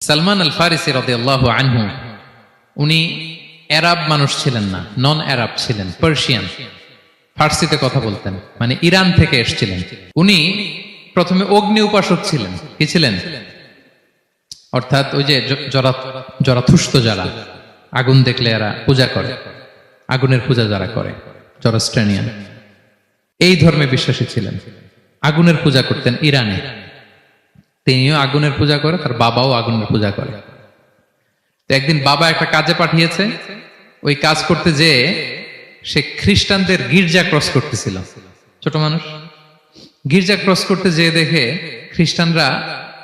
সালমান আল ফারিসি রাদিয়াল্লাহু আনহু উনি আরব মানুষ ছিলেন না, নন আরব ছিলেন, পার্সিয়ান, ফার্সিতে কথা বলতেন, মানে ইরান থেকে এসেছিলেন। উনি প্রথমে অগ্নি উপাসক ছিলেন। কি ছিলেন? অর্থাৎ ওই যে জরাথুস্ত যারা আগুন দেখলে এরা পূজা করে, আগুনের পূজা যারা করে, জরাস্ট্রেনিয়ান, এই ধর্মে বিশ্বাসী ছিলেন। আগুনের পূজা করতেন ইরানে। তিনিও আগুনের পূজা করে, তার বাবাও আগুনের পূজা করে। তো একদিন বাবা একটা কাজে পাঠিয়েছে, ওই কাজ করতে যেয়ে সে খ্রিস্টানদের গির্জা ক্রস করতেছিল। ছোট মানুষ গির্জা ক্রস করতে যেয়ে দেখে খ্রিস্টানরা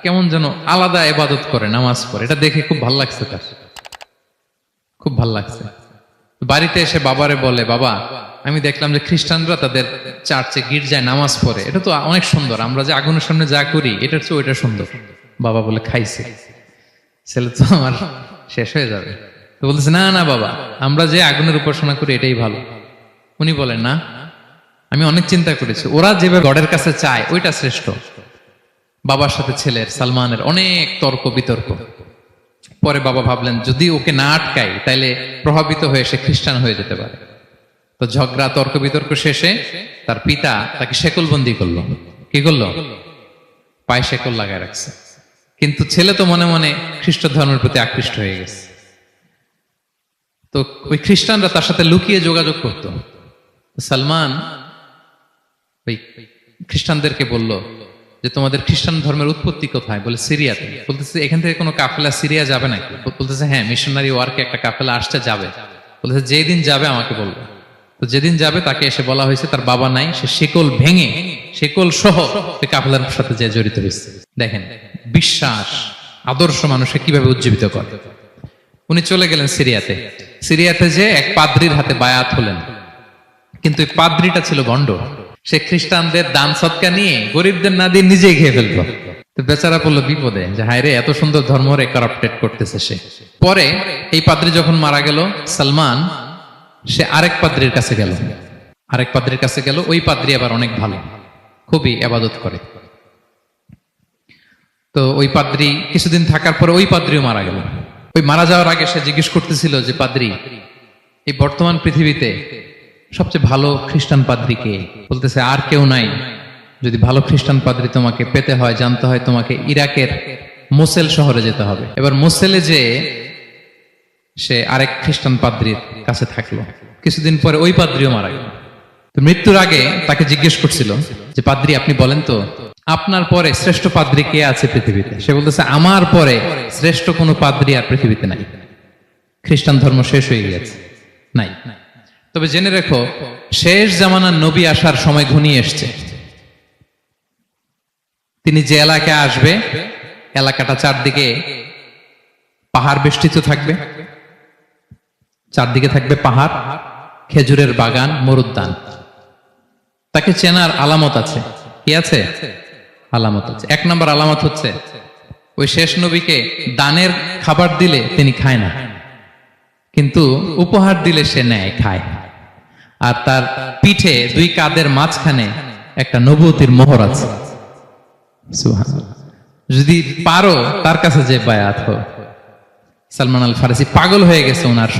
কেমন যেন আলাদা ইবাদত করে, নামাজ পড়ে। এটা দেখে খুব ভাল লাগছে, তার খুব ভাল লাগছে। বাড়িতে এসে বাবারে বলে, বাবা আমি দেখলাম যে খ্রিস্টানরা তাদের চার্চে গির্জায় নামাজ পড়ে, এটা তো অনেক সুন্দর, আমরা যে আগুনের সামনে যা করি এটার চেয়ে ওইটা সুন্দর। বাবা বলে, খাইছে, ছেলে তো আমার শেষ হয়ে যাবে। তো বলতেছে, না না বাবা, আমরা যে আগুনের উপাসনা করি এটাই ভালো। উনি বলেন, না, আমি অনেক চিন্তা করেছি, ওরা যেভাবে গডের কাছে চায় ওইটা শ্রেষ্ঠ। বাবার সাথে ছেলের, সালমানের অনেক তর্ক বিতর্ক। পরে বাবা ভাবলেন, যদি ওকে না আটকাই তাইলে প্রভাবিত হয়ে সে খ্রিস্টান হয়ে যেতে পারে। তো ঝগড়া তর্ক বিতর্ক শেষে তার পিতা তাকে শেকলবন্দি করলো। কি করলো? পায়ে শেকল লাগায় রাখছে। কিন্তু ছেলে তো মনে মনে খ্রিস্ট ধর্মের প্রতি আকৃষ্ট হয়ে গেছে। তো ওই খ্রিস্টানরা তার সাথে লুকিয়ে যোগাযোগ করত। সালমান ওই খ্রিস্টানদেরকে বলল যে, তোমাদের খ্রিস্টান ধর্মের উৎপত্তি কোথায়? বলে, সিরিয়াতে। বলতেছে, এখান থেকে কোনো কাফেলা সিরিয়া যাবে নাকি? বলতেছে, হ্যাঁ, মিশনারি ওয়ার্কে একটা কাফেলা আসছে, যাবে। বলতেছে, যেদিন যাবে আমাকে বলবে। তো যেদিন যাবে তাকে এসে বলা হয়েছে তার বাবা নাই, সে শিকল ভেঙে, শিকল সহ ওই কাফেলার সাথে যে জড়িত হয়েছে। দেখেন বিশ্বাস, আদর্শ মানুষকে কিভাবে উজ্জীবিত করে। উনি চলে গেলেন সিরিয়াতে। সিরিয়াতে যে এক পাদ্রির হাতে বায়াত হলেন, কিন্তু এই পাদ্রিটা ছিল ভণ্ড। সে খ্রিস্টানদের দান সৎকা নিয়ে গরিবদের না দিয়ে নিজেই খেয়ে ফেলতো। তো বেচারা পড়লো বিপদে, যে হায় রে, এত সুন্দর ধর্ম রে কারাপ্টেড করতেছে সে। পরে এই পাদ্রি যখন মারা গেল, সালমান সে আরেক পাদ্রির কাছে গেল। আরেক পাদ্রির কাছে গেল। ওই পাদ্রি আবার অনেক ভালো, খুবই ইবাদত করে। তো ওই পাদ্রি কিছুদিন থাকার পরে ওই পাদ্রিও মারা গেল। ওই মারা যাওয়ার আগে সে জিজ্ঞেস করতেছিল যে, পাদ্রি, এই বর্তমান পৃথিবীতে সবচেয়ে ভালো খ্রিস্টান পাদ্রি কে? বলতেছে, আর কেউ নাই। যদি ভালো খ্রিস্টান পাদ্রি তোমাকে পেতে হয়, জানতে হয়, তোমাকে ইরাকের মোসেল শহরে যেতে হবে। এবার মোসেলে যে সে আরেক খ্রিস্টান পাদ্রির কাছে থাকলো। কিছুদিন পরে ওই পাদ্রিও মারা গেল। তো মৃত্যুর আগে তাকে জিজ্ঞেস করছিল যে, পাদ্রি আপনি বলেন তো, আপনার পরে শ্রেষ্ঠ পাদ্রি কে আছে পৃথিবীতে? সে বলতেছে, আমার পরে শ্রেষ্ঠ কোনো পাদ্রি আর পৃথিবীতে নাই। খ্রিস্টান ধর্ম শেষ হয়ে গেছে, নাই। তবে জেনে রেখো, শেষ জামানার নবী আসার সময় ঘনিয়ে এসছে। তিনি যে এলাকায় আসবে, এলাকাটা চারদিকে পাহাড় বেষ্টিত থাকবে। চারদিকে থাকবে পাহাড়, খেজুরের বাগান, মরুদ্যান। তাকে চেনার আলামত আছে। কি আছে? আলামত আছে। এক নম্বর আলামত হচ্ছে, ওই শেষ নবীকে দানের খাবার দিলে তিনি খায় না, কিন্তু উপহার দিলে সে নেয়, খায়। আর তার পিঠে দুই কাঁধের মাঝখানে একটা নবুয়তির মোহর আছে। সুবহানাল্লাহ। যদি পারো তার কাছে যে বায়াত হও। সালমান আল ফারিসি পাগল হয়ে গেছে ওনার